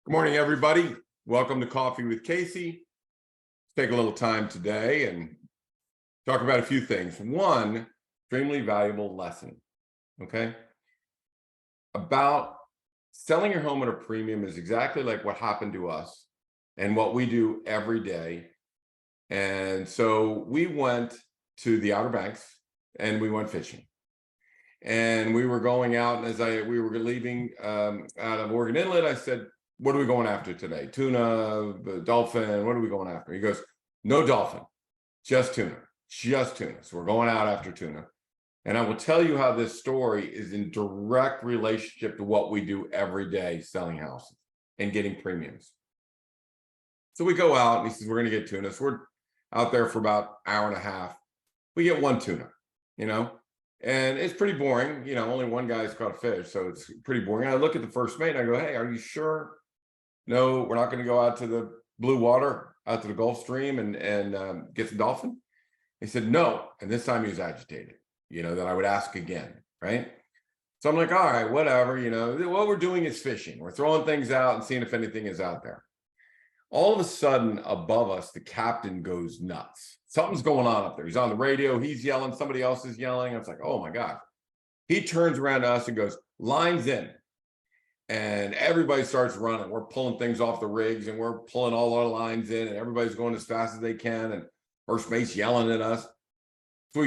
Good morning, everybody. Welcome to Coffee with Casey. Let's take a little time today and talk about a few things. One, extremely valuable lesson, okay? About selling your home at a premium is exactly like what happened to us and what we do every day. And so we went to the Outer Banks and we went fishing. And we were going out, and as we were leaving out of Oregon Inlet, I said, what are we going after today? Tuna, dolphin, what are we going after? He goes, no dolphin, just tuna, just tuna. So we're going out after tuna. And I will tell you how this story is in direct relationship to what we do every day selling houses and getting premiums. So we go out and he says, we're going to get tuna. So we're out there for about an hour and a half. We get one tuna, and it's pretty boring. Only one guy's caught a fish. So it's pretty boring. And I look at the first mate and I go, hey, are you sure? No, we're not going to go out to the blue water, out to the Gulf Stream and get some dolphin. He said, no. And this time he was agitated, that I would ask again, right? So I'm like, all right, whatever, what we're doing is fishing. We're throwing things out and seeing if anything is out there. All of a sudden above us, the captain goes nuts. Something's going on up there. He's on the radio. He's yelling. Somebody else is yelling. I was like, oh my God. He turns around to us and goes, lines in. And everybody starts running. We're pulling things off the rigs and we're pulling all our lines in and everybody's going as fast as they can. And first mate's yelling at us. So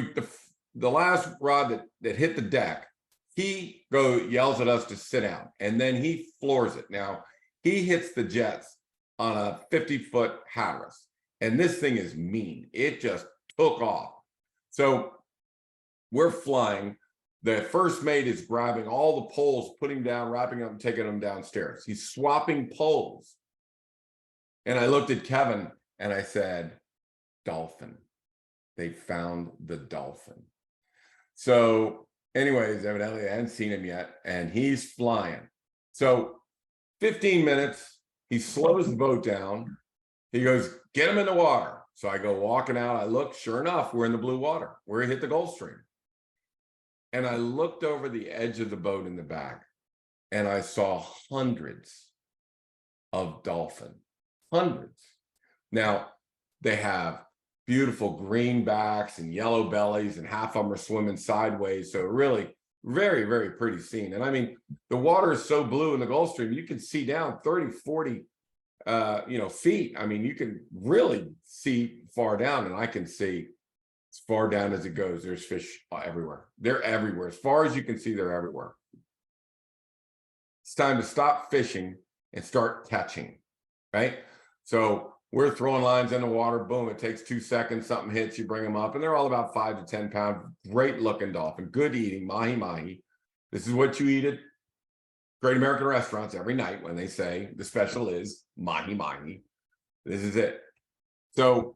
the last rod that hit the deck, he yells at us to sit down and then he floors it. Now he hits the jets on a 50-foot Hatteras. And this thing is mean. It just took off. So we're flying. The first mate is grabbing all the poles, putting down, wrapping up, and taking them downstairs. He's swapping poles. And I looked at Kevin and I said, dolphin. They found the dolphin. So anyways, evidently I hadn't seen him yet and he's flying. So 15 minutes, he slows the boat down. He goes, get him in the water. So I go walking out. I look, sure enough, we're in the blue water where he hit the Gulf Stream. And I looked over the edge of the boat in the back and I saw hundreds of dolphin, hundreds. Now they have beautiful green backs and yellow bellies and half of them are swimming sideways. So really very, very pretty scene. And I mean, the water is so blue in the Gulf Stream, you can see down 30, 40 feet. I mean, you can really see far down and I can see as far down as it goes. There's fish everywhere. They're everywhere. As far as you can see, they're everywhere. It's time to stop fishing and start catching, right? So we're throwing lines in the water. Boom, it takes 2 seconds. Something hits, you bring them up. And they're all about 5 to 10 pound, great looking dolphin, good eating, mahi-mahi. This is what you eat at Great American restaurants every night when they say the special is mahi-mahi. This is it. So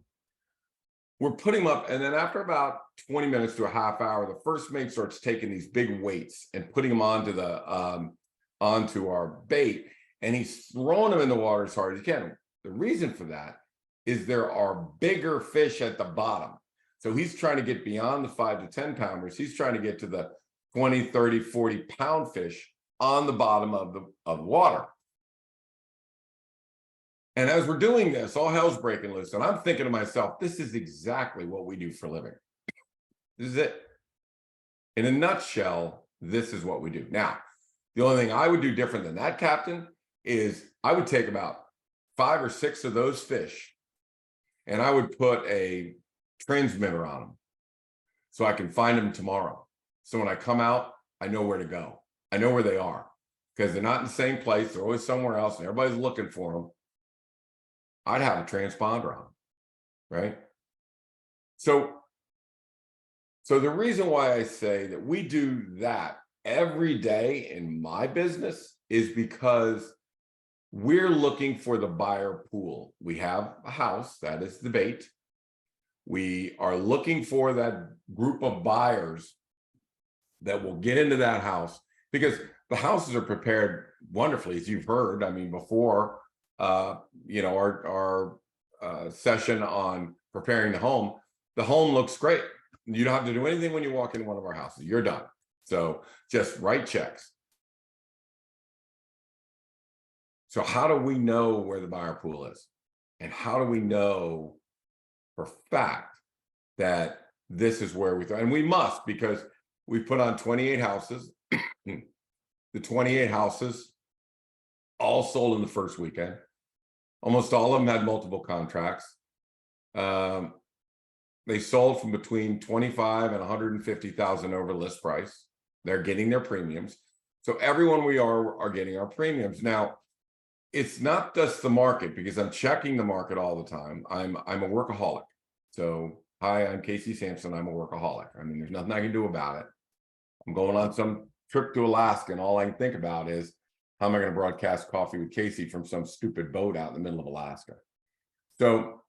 we're putting them up, and then after about 20 minutes to a half hour, the first mate starts taking these big weights and putting them onto our bait, and he's throwing them in the water as hard as he can. The reason for that is there are bigger fish at the bottom. So he's trying to get beyond the 5 to 10 pounders. He's trying to get to the 20, 30, 40 pound fish on the bottom of the water. And as we're doing this, all hell's breaking loose. And I'm thinking to myself, this is exactly what we do for a living. This is it. In a nutshell, this is what we do. Now, the only thing I would do different than that captain is I would take about 5 or 6 of those fish and I would put a transmitter on them so I can find them tomorrow. So when I come out, I know where to go. I know where they are because they're not in the same place. They're always somewhere else and everybody's looking for them. I'd have a transponder on, right? So the reason why I say that we do that every day in my business is because we're looking for the buyer pool. We have a house, that is the bait. We are looking for that group of buyers that will get into that house because the houses are prepared wonderfully, as you've heard. I mean, before our session on preparing the home looks great. You don't have to do anything when you walk into one of our houses. You're done. So just write checks. So how do we know where the buyer pool is? And how do we know for fact that this is where we thought? And we must, because we put on 28 houses. The 28 houses all sold in the first weekend. Almost all of them had multiple contracts. They sold from between 25 and 150,000 over list price. They're getting their premiums. So everyone we are getting our premiums. Now, it's not just the market, because I'm checking the market all the time. I'm a workaholic. So, hi, I'm Casey Samson. I'm a workaholic. I mean, there's nothing I can do about it. I'm going on some trip to Alaska, and all I can think about is, how am I going to broadcast Coffee with Casey from some stupid boat out in the middle of Alaska? So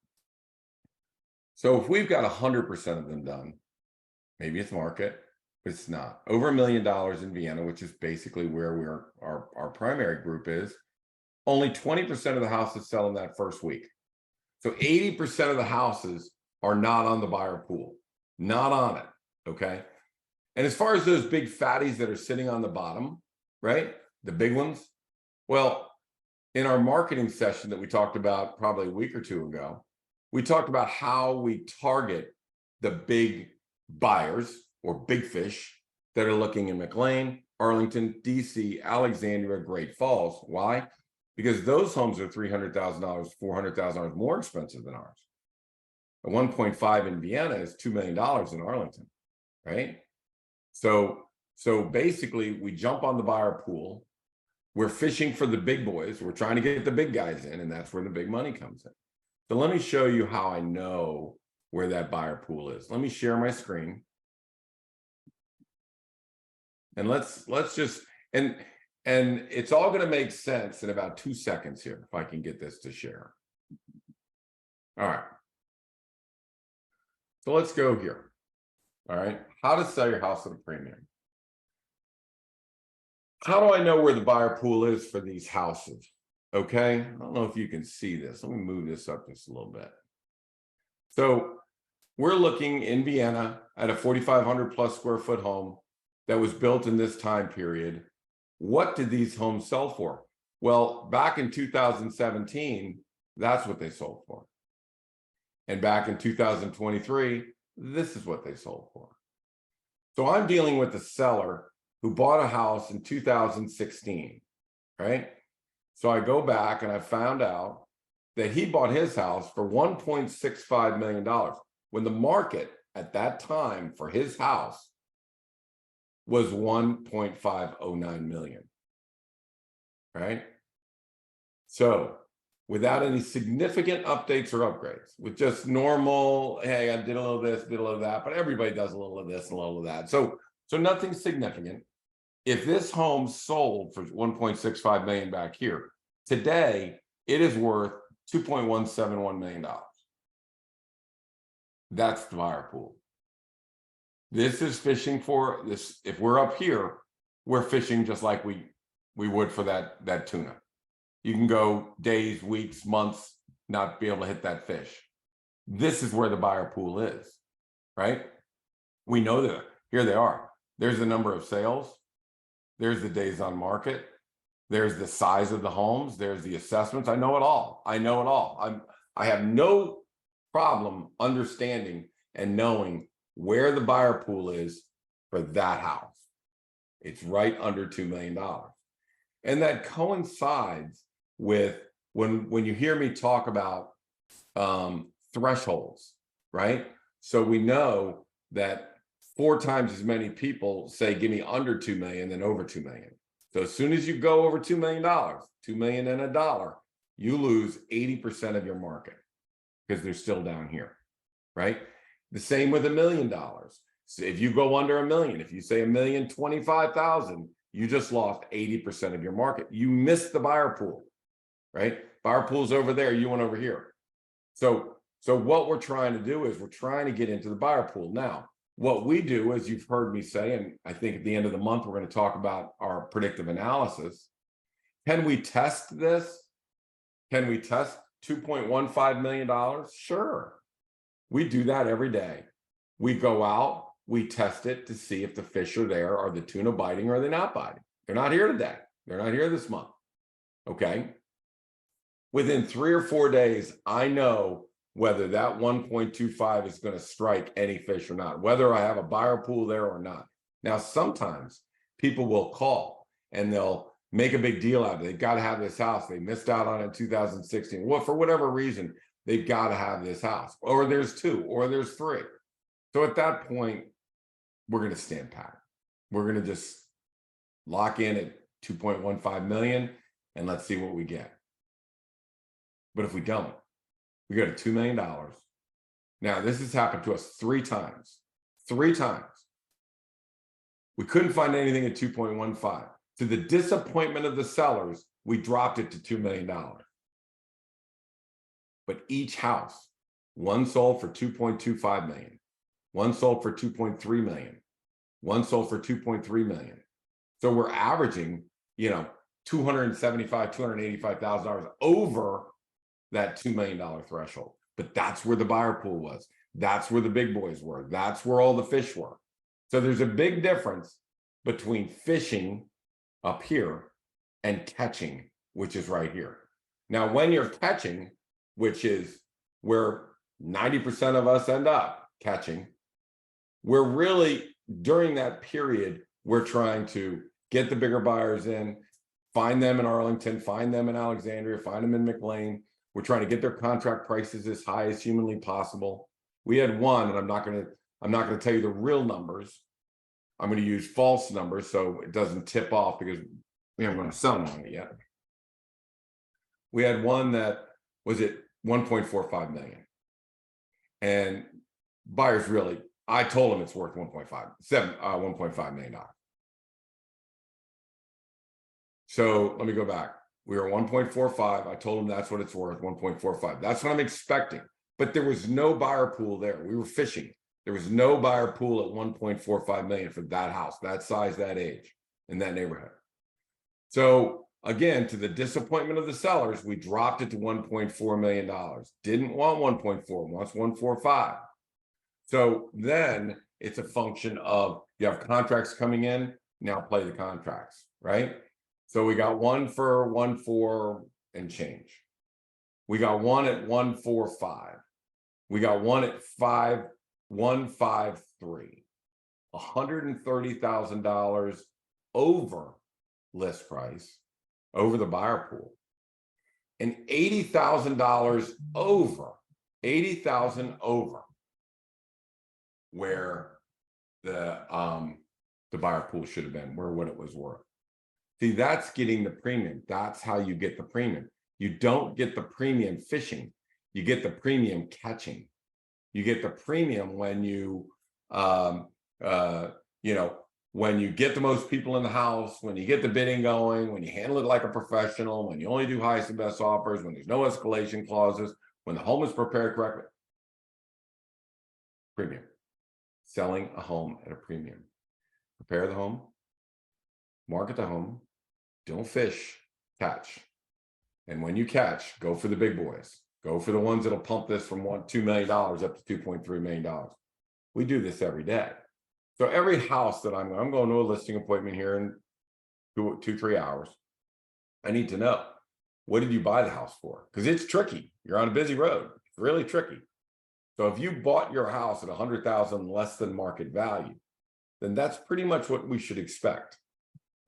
if we've got 100% of them done, maybe it's market, but it's not. Over $1 million in Vienna, which is basically where our primary group is, only 20% of the houses sell in that first week. So 80% of the houses are not on the buyer pool, not on it, okay? And as far as those big fatties that are sitting on the bottom, right? The big ones, well, in our marketing session that we talked about probably a week or two ago, we talked about how we target the big buyers or big fish that are looking in McLean, Arlington, DC, Alexandria, Great Falls. Why? Because those homes are $300,000, $400,000 more expensive than ours. A 1.5 in Vienna is $2 million in Arlington, right? So basically, we jump on the buyer pool. We're fishing for the big boys. We're trying to get the big guys in, and that's where the big money comes in. So let me show you how I know where that buyer pool is. Let me share my screen. And let's just, and it's all going to make sense in about 2 seconds here, if I can get this to share. All right. So let's go here. All right. How to sell your house at a premium. How do I know where the buyer pool is for these houses? Okay. I don't know if you can see this. Let me move this up just a little bit. So we're looking in Vienna at a 4,500 plus square foot home that was built in this time period. What did these homes sell for? Well, back in 2017, that's what they sold for. And back in 2023, this is what they sold for. So I'm dealing with the seller who bought a house in 2016, right? So I go back and I found out that he bought his house for $1.65 million when the market at that time for his house was 1.509 million, right? So without any significant updates or upgrades, with just normal, hey, I did a little of this, did a little of that, but everybody does a little of this and a little of that. So nothing significant. If this home sold for 1.65 million back here, today it is worth $2.171 million. That's the buyer pool. This is fishing for this. If we're up here, we're fishing just like we would for that tuna. You can go days, weeks, months, not be able to hit that fish. This is where the buyer pool is, right? We know that. Here they are. There's the number of sales. There's the days on market. There's the size of the homes. There's the assessments. I know it all. I know it all. I have no problem understanding and knowing where the buyer pool is for that house. It's right under $2 million. And that coincides with when you hear me talk about thresholds, right? So we know that 4 times as many people say, give me under 2 million than over 2 million. So as soon as you go over $2 million, 2 million and a dollar, you lose 80% of your market because they're still down here, right? The same with $1 million. So if you go under 1 million, if you say 1,025,000, you just lost 80% of your market. You missed the buyer pool, right? Buyer pool's over there, you went over here. So what we're trying to do is we're trying to get into the buyer pool. Now, what we do, as you've heard me say, and I think at the end of the month, we're going to talk about our predictive analysis. Can we test this? Can we test $2.15 million? Sure. We do that every day. We go out, we test it to see if the fish are there. Are the tuna biting or are they not biting? They're not here today. They're not here this month. Okay. within 3 or 4 days, I know whether that 1.25 is going to strike any fish or not, whether I have a buyer pool there or not. Now, sometimes people will call and they'll make a big deal out of it. They've got to have this house. They missed out on it in 2016. Well, for whatever reason, they've got to have this house, or there's 2, or there's 3. So at that point, we're going to stand pat. We're going to just lock in at 2.15 million and let's see what we get. But if we don't, we go to $2 million. Now, this has happened to us 3 times. 3 times. We couldn't find anything at 2.15. To the disappointment of the sellers, we dropped it to $2 million. But each house, one sold for 2.25 million, one sold for 2.3 million, one sold for 2.3 million. So we're averaging, $275,000, $285,000 over that $2 million threshold. But that's where the buyer pool was. That's where the big boys were. That's where all the fish were. So there's a big difference between fishing up here and catching, which is right here. Now, when you're catching, which is where 90% of us end up catching, we're really, during that period, we're trying to get the bigger buyers in, find them in Arlington, find them in Alexandria, find them in McLean. We're trying to get their contract prices as high as humanly possible. We had one, and I'm not going to tell you the real numbers. I'm going to use false numbers so it doesn't tip off because we haven't going to sell on it yet. We had one that was at 1.45 million. And buyers really, I told them it's worth 1.5 million dollars. So let me go back. We were 1.45. I told them that's what it's worth, 1.45. That's what I'm expecting. But there was no buyer pool there. We were fishing. There was no buyer pool at 1.45 million for that house, that size, that age, in that neighborhood. So again, to the disappointment of the sellers, we dropped it to $1.4 million. Didn't want 1.4, wants 1.45. So then it's a function of, you have contracts coming in, now play the contracts, right? So we got one for 1.4 and change. We got one at 1.45. We got one at 1.53. $130,000 over list price, over the buyer pool, and $80,000 over, $80,000 over where the buyer pool should have been, where what it was worth. See, that's getting the premium. That's how you get the premium. You don't get the premium fishing. You get the premium catching. You get the premium when you, when you get the most people in the house, when you get the bidding going, when you handle it like a professional, when you only do highest and best offers, when there's no escalation clauses, when the home is prepared correctly. Premium. Selling a home at a premium. Prepare the home. Market the home. Don't fish, catch. And when you catch, go for the big boys. Go for the ones that'll pump this from $2 million up to $2.3 million. We do this every day. So every house that I'm going to a listing appointment here in 2-3 hours. I need to know, what did you buy the house for? Because it's tricky. You're on a busy road. It's really tricky. So if you bought your house at $100,000 less than market value, then that's pretty much what we should expect,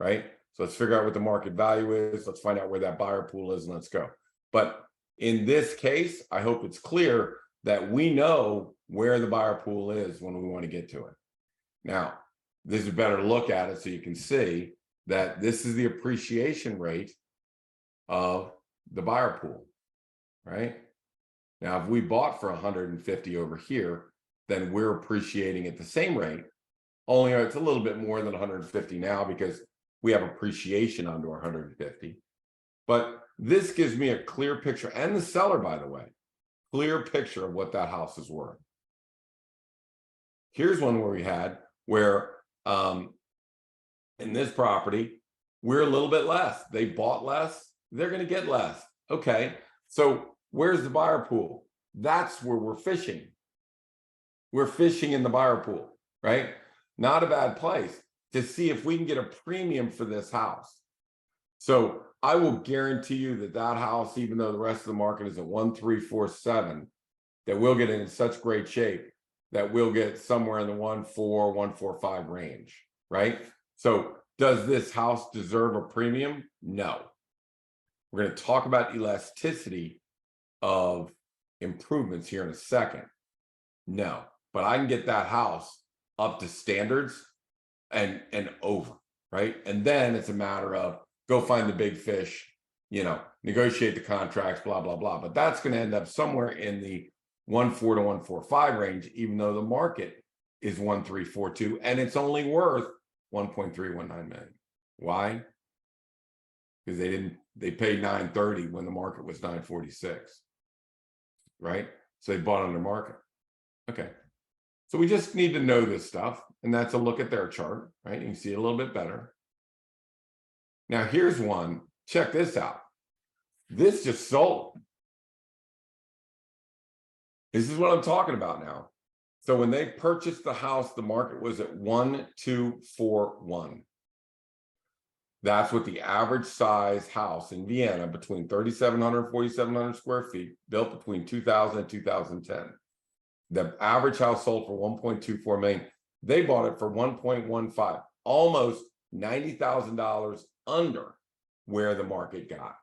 right? So let's figure out what the market value is. Let's find out where that buyer pool is, and let's go. But in this case, I hope it's clear that we know where the buyer pool is when we want to get to it. Now, this is a better look at it so you can see that this is the appreciation rate of the buyer pool, right? Now, if we bought for 150 over here, then we're appreciating at the same rate, only it's a little bit more than 150 now because we have appreciation under 150. But this gives me a clear picture, and the seller, by the way, clear picture of what that house is worth. Here's one where in this property, we're a little bit less. They bought less, they're going to get less. Okay, so where's the buyer pool? That's where we're fishing. We're fishing in the buyer pool, right? Not a bad place to see if we can get a premium for this house. So I will guarantee you that that house, even though the rest of the market is at 1,347, that we'll get in such great shape that we'll get somewhere in the 1,400, 1,450 range, right? So does this house deserve a premium? No. We're going to talk about elasticity of improvements here in a second. No, but I can get that house up to standards and over, right? And then it's a matter of go find the big fish, you know, negotiate the contracts, blah, blah, blah. But that's going to end up somewhere in the 1,400 to 1,450 range, even though the market is 1,342 and it's only worth 1.319 million. Why? Because they paid 930 when the market was 946, right? So they bought under market. Okay. So we just need to know this stuff, and that's a look at their chart, right? You can see it a little bit better. Now here's one. Check this out. This just sold. This is what I'm talking about now. So when they purchased the house, the market was at 1,241. That's what the average size house in Vienna, between 3,700 and 4,700 square feet, built between 2000 and 2010. The average house sold for 1.24 million. They bought it for 1.15, almost $90,000 under where the market got.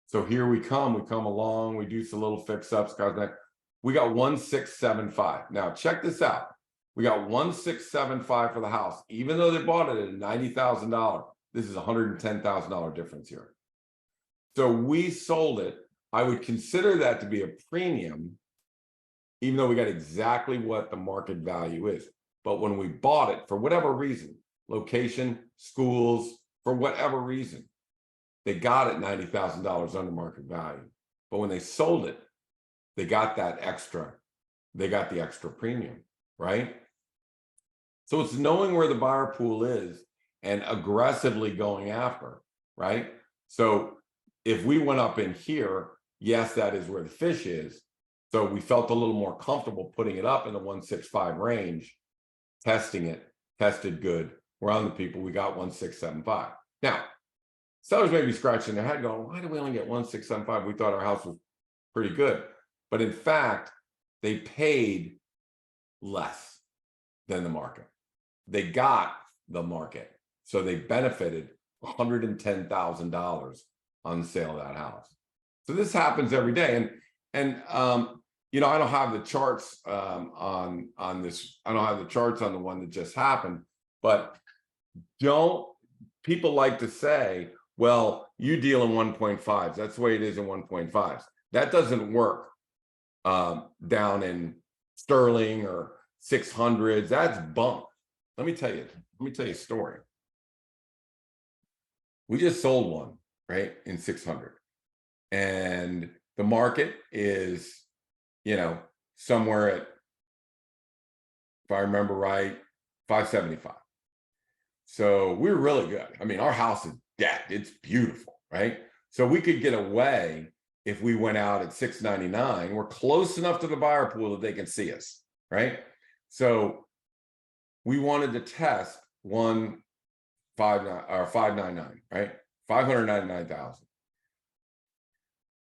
So here we come along, we do some little fix-ups, we got 1,675. Now check this out. We got 1,675 for the house, even though they bought it at $90,000. This is $110,000 difference here. So we sold it. I would consider that to be a premium, even though we got exactly what the market value is. But when we bought it, for whatever reason, location, schools, for whatever reason, they got it $90,000 under market value. But when they sold it, they got that extra. They got the extra premium, right? So it's knowing where the buyer pool is and aggressively going after, right? So if we went up in here, yes, that is where the fish is. So we felt a little more comfortable putting it up in the 165 range, testing it, tested good. We're on the people, we got 1,675. Now, sellers may be scratching their head going, why do we only get 1,675? We thought our house was pretty good. But in fact, they paid less than the market. They got the market. So they benefited $110,000 on the sale of that house. So this happens every day. And you know, I don't have the charts on this. I don't have the charts on the one that just happened, but people like to say, well, you deal in 1.5s. That's the way it is in 1.5s. That doesn't work down in sterling or 600s. That's bunk. Let me tell you a story. We just sold one, right, in 600. And the market is, you know, somewhere at, if I remember right, 575. So we were really good. I mean, our house is dead. It's beautiful, right? So we could get away if we went out at 699. We're close enough to the buyer pool that they can see us, right? So we wanted to test 599, right? 599,000.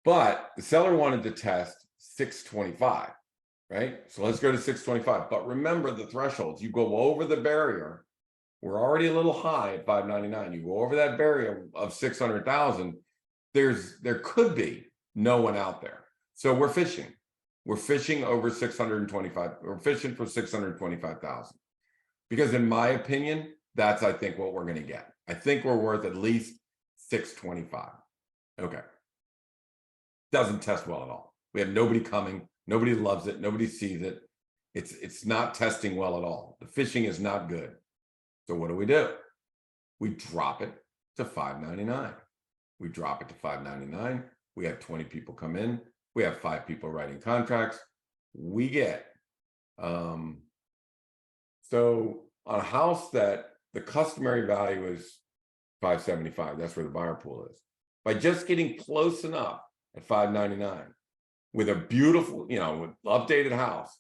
But the seller wanted to test 625, right? So let's go to 625. But remember the thresholds. You go over the barrier. We're already a little high at 599. You go over that barrier of 600,000. There could be no one out there. So we're fishing. We're fishing over 625. We're fishing for 625,000. Because in my opinion, that's, I think, what we're going to get. I think we're worth at least 625. Okay. Doesn't test well at all. We have nobody coming. Nobody loves it. Nobody sees it. It's not testing well at all. The fishing is not good. So what do? We drop it to 599. We drop it to 599. We have 20 people come in. We have 5 people writing contracts. We get, so on a house that the customary value is 575, that's where the buyer pool is. By just getting close enough at 599 with a beautiful, you know, with updated house,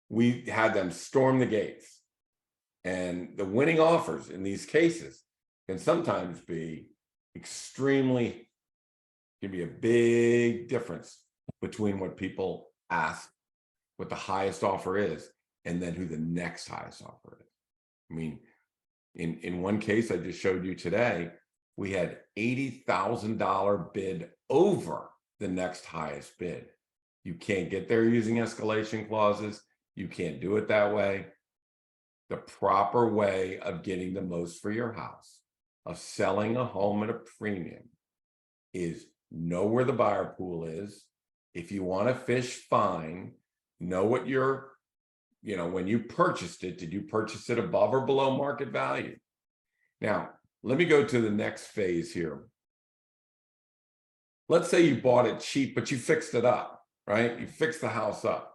we had them storm the gates. And the winning offers in these cases can sometimes be extremely, can be a big difference between what people ask, what the highest offer is, and then who the next highest offer is. I mean, in one case I just showed you today, we had $80,000 bid over the next highest bid. You can't get there using escalation clauses. You can't do it that way. The proper way of getting the most for your house, of selling a home at a premium, is know where the buyer pool is. If you want to fish, fine. Know what your, when you purchased it, did you purchase it above or below market value? Now, let me go to the next phase here. Let's say you bought it cheap, but you fixed it up, right? You fixed the house up.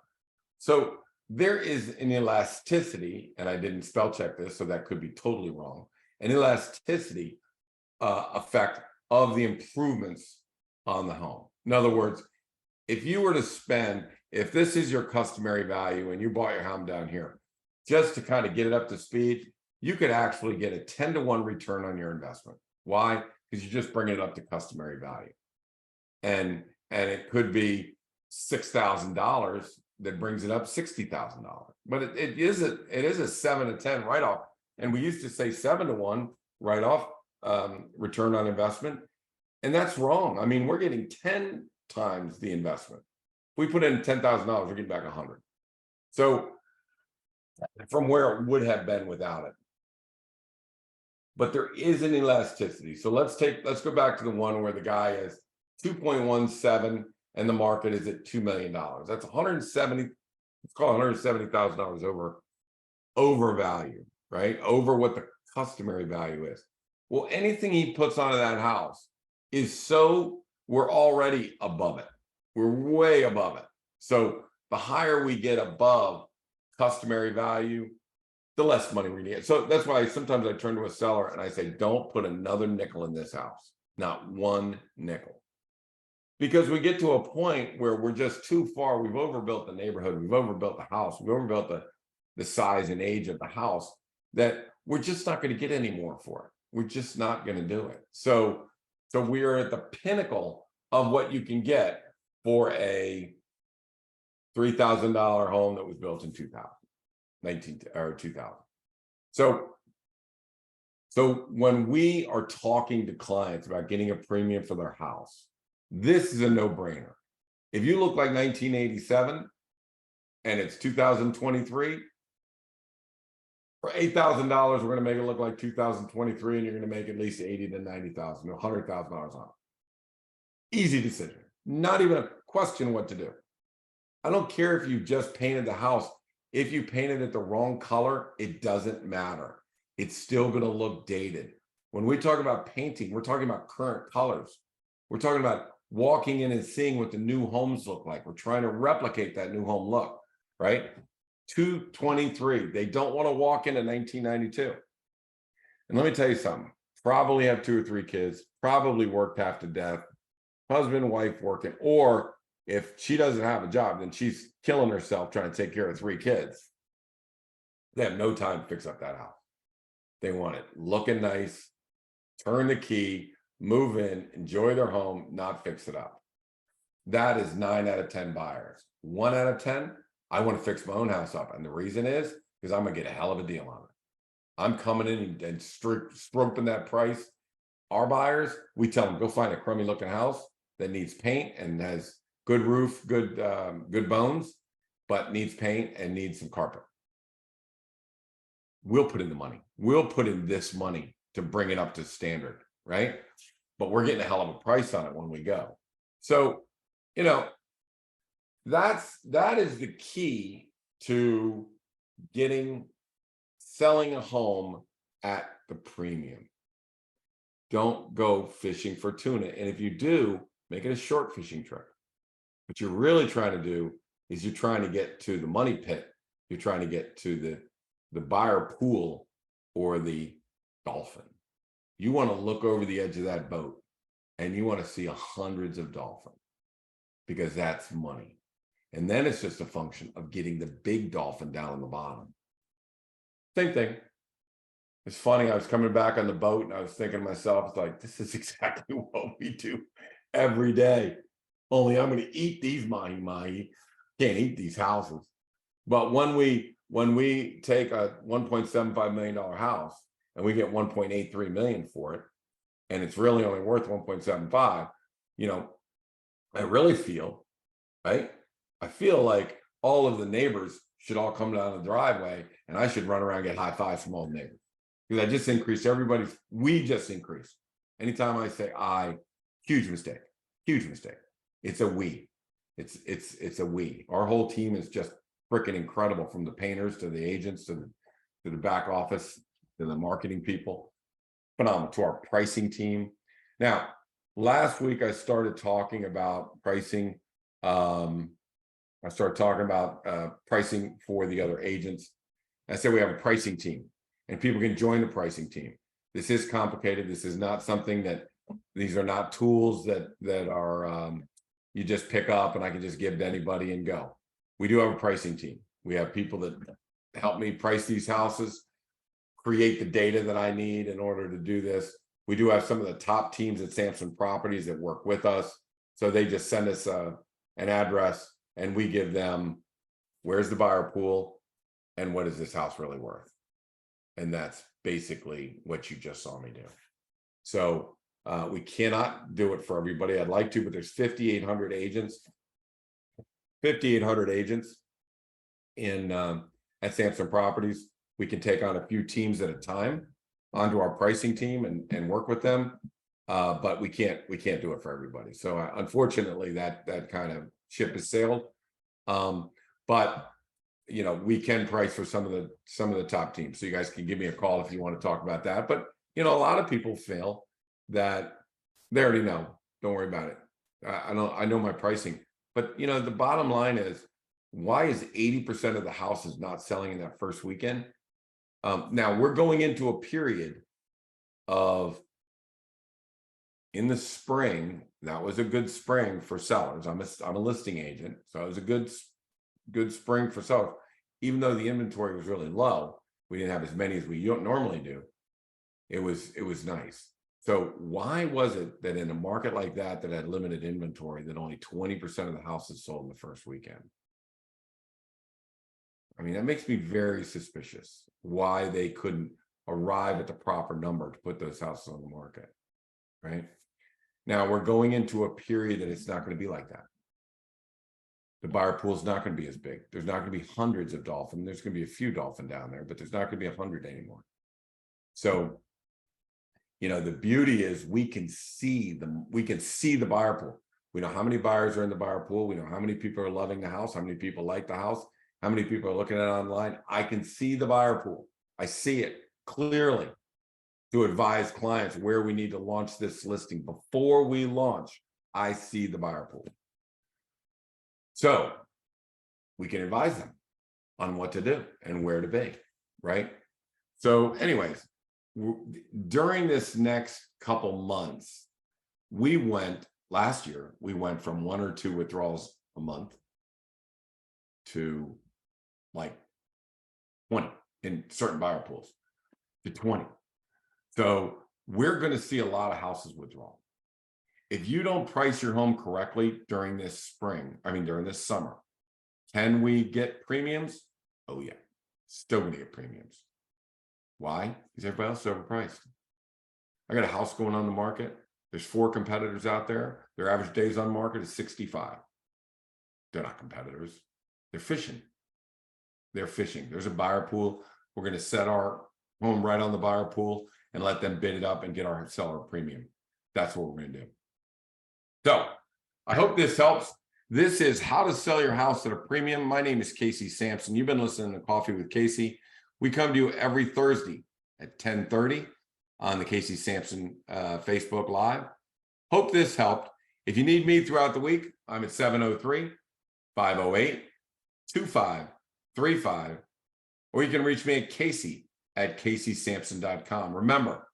So there is an elasticity, and I didn't spell check this, so that could be totally wrong, an elasticity effect of the improvements on the home. In other words, if you were to spend, if this is your customary value and you bought your home down here, just to kind of get it up to speed, you could actually get a 10-to-1 return on your investment. Why? Because you just bring it up to customary value. And it could be $6,000 that brings it up $60,000. But it is a 7 to 10 write-off. And we used to say 7-to-1 write-off return on investment. And that's wrong. I mean, we're getting 10 times the investment. If we put in $10,000, we're getting back 100. So from where it would have been without it. But there is an elasticity. So let's go back to the one where the guy is 2.17 and the market is at $2 million. That's 170, let's call it $170,000 over value, right? Over what the customary value is. Well, anything he puts onto that house is we're already above it. We're way above it. So the higher we get above customary value, the less money we need. So that's why sometimes I turn to a seller and I say, don't put another nickel in this house, not one nickel. Because we get to a point where we're just too far. We've overbuilt the neighborhood. We've overbuilt the house. We've overbuilt the size and age of the house, that we're just not going to get any more for it. We're just not going to do it. So we are at the pinnacle of what you can get for a $3,000 home that was built in 2000. So when we are talking to clients about getting a premium for their house, this is a no-brainer. If you look like 1987 and it's 2023, for $8,000, we're going to make it look like 2023, and you're going to make at least $80,000 to $90,000, $100,000 on it. Easy decision. Not even a question what to do. I don't care if you just painted the house. If you painted it the wrong color, it doesn't matter. It's still going to look dated. When we talk about painting, we're talking about current colors. We're talking about walking in and seeing what the new homes look like. We're trying to replicate that new home look, right? 223. They don't want to walk into 1992. And let me tell you something. Probably have 2 or 3 kids. Probably worked half to death. Husband, wife working. Or if she doesn't have a job, then she's killing herself trying to take care of 3 kids. They have no time to fix up that house. They want it looking nice, turn the key, move in, enjoy their home, not fix it up. That is 9 out of 10 buyers. 1 out of 10, I want to fix my own house up. And the reason is because I'm going to get a hell of a deal on it. I'm coming in and stroking that price. Our buyers, we tell them, go find a crummy looking house that needs paint and has good roof, good bones, but needs paint and needs some carpet. We'll put in the money. We'll put in this money to bring it up to standard, right? But we're getting a hell of a price on it when we go. So, that is the key to selling a home at the premium. Don't go fishing for tuna. And if you do, make it a short fishing trip. What you're really trying to do is you're trying to get to the money pit. You're trying to get to the buyer pool or the dolphin. You want to look over the edge of that boat and you want to see hundreds of dolphins, because that's money. And then it's just a function of getting the big dolphin down on the bottom. Same thing. It's funny, I was coming back on the boat and I was thinking to myself, it's like, this is exactly what we do every day. Only I'm going to eat these mahi-mahi. Can't eat these houses. But when we take a $1.75 million house and we get 1.83 million for it, and it's really only worth 1.75, you know, I really feel, right? I feel like all of the neighbors should all come down the driveway and I should run around and get high fives from all the neighbors. Because I just increased we just increased. Anytime I say huge mistake, huge mistake. It's a we. It's a we. Our whole team is just freaking incredible, from the painters to the agents to the back office to the marketing people. Phenomenal. To our pricing team. Now, last week I started talking about pricing. I started talking about pricing for the other agents. I said we have a pricing team and people can join the pricing team. This is complicated. This is not something these are not tools that are you just pick up and I can just give to anybody and go. We do have a pricing team. We have people that help me price these houses, create the data that I need in order to do this. We do have some of the top teams at Samson Properties that work with us. So they just send us an address and we give them, where's the buyer pool and what is this house really worth? And that's basically what you just saw me do. So we cannot do it for everybody. I'd like to, but there's 5,800 agents. 5,800 agents in at Samson Properties. We can take on a few teams at a time onto our pricing team and work with them, but we can't do it for everybody. So unfortunately, that kind of ship has sailed. But you know, we can price for some of the top teams. So you guys can give me a call if you want to talk about that. But you know, a lot of people feel that they already know. Don't worry about it. I know my pricing. But you know, the bottom line is, why is 80% of the houses not selling in that first weekend? Now we're going into a period of, in the spring, that was a good spring for sellers. I'm a listing agent, so it was a good spring for sellers. Even though the inventory was really low, we didn't have as many as we normally do. It was nice. So why was it that in a market like that had limited inventory, that only 20% of the houses sold in the first weekend? I mean, that makes me very suspicious why they couldn't arrive at the proper number to put those houses on the market, right? Now we're going into a period that it's not going to be like that. The buyer pool is not going to be as big. There's not going to be hundreds of dolphin. There's going to be a few dolphin down there, but there's not going to be 100 anymore. So, you know, the beauty is we can see the buyer pool. We know how many buyers are in the buyer pool. We know how many people are loving the house, how many people like the house, how many people are looking at it online. I can see the buyer pool. I see it clearly to advise clients where we need to launch this listing. Before we launch, I see the buyer pool. So we can advise them on what to do and where to be, right? So anyways, during this next couple months, last year, we went from 1 or 2 withdrawals a month to like 20 in certain buyer pools to 20. So we're going to see a lot of houses withdraw. If you don't price your home correctly during this during this summer, can we get premiums? Oh yeah, still going to get premiums. Why? Because everybody else is overpriced. I got a house going on the market. There's 4 competitors out there. Their average days on market is 65. They're not competitors. They're fishing. They're fishing. There's a buyer pool. We're going to set our home right on the buyer pool and let them bid it up and get our seller premium. That's what we're going to do. So I hope this helps. This is how to sell your house at a premium. My name is Casey Samson. You've been listening to Coffee with Casey. We come to you every Thursday at 10:30 on the Casey Samson Facebook Live. Hope this helped. If you need me throughout the week, I'm at 703-508-2535, or you can reach me at casey@caseysamson.com. Remember,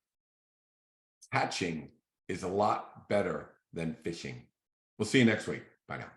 hatching is a lot better than fishing. We'll see you next week. Bye now.